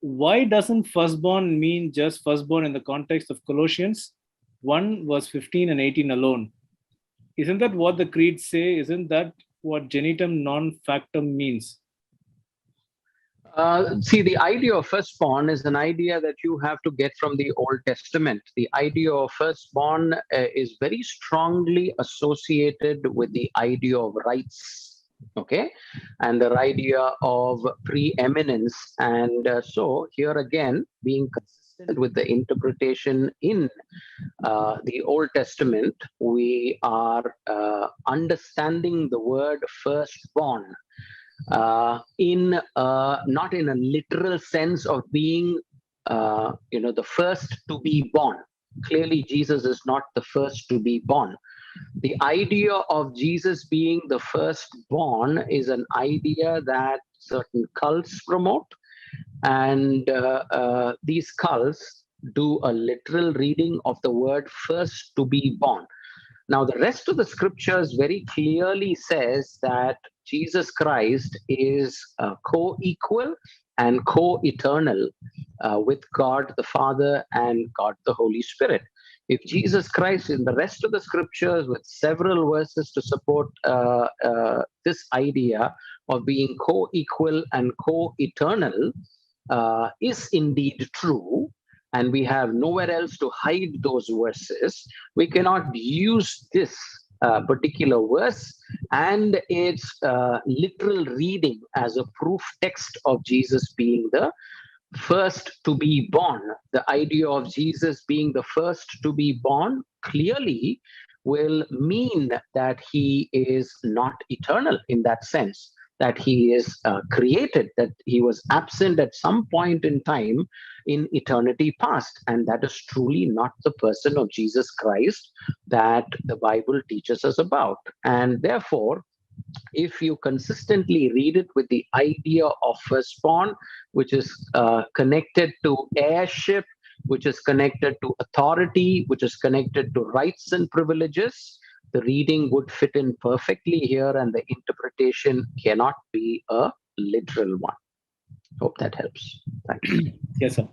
why doesn't firstborn mean just firstborn in the context of Colossians 1 verse 15 and 18 alone? Isn't that what the creeds say? Isn't that what genitum non factum means? See, the idea of firstborn is an idea that you have to get from the Old Testament. The idea of firstborn is very strongly associated with the idea of rights, okay, and the idea of preeminence. And so, here again, being consistent with the interpretation in the Old Testament, we are understanding the word firstborn in not in a literal sense of being the first to be born. Clearly Jesus is not the first to be born. The idea of Jesus being the firstborn is an idea that certain cults promote, and these cults do a literal reading of the word first to be born. Now, the rest of the scriptures very clearly says that Jesus Christ is co-equal and co-eternal with God the Father and God the Holy Spirit. If Jesus Christ, in the rest of the scriptures, with several verses to support this idea of being co-equal and co-eternal, is indeed true, and we have nowhere else to hide those verses, we cannot use this particular verse and its literal reading as a proof text of Jesus being the first to be born. The idea of Jesus being the first to be born clearly will mean that he is not eternal in that sense, that he is created, that he was absent at some point in time in eternity past. And that is truly not the person of Jesus Christ that the Bible teaches us about. And therefore, if you consistently read it with the idea of firstborn, which is connected to heirship, which is connected to authority, which is connected to rights and privileges, the reading would fit in perfectly here, and the interpretation cannot be a literal one. Hope that helps. Thanks. Yes, sir.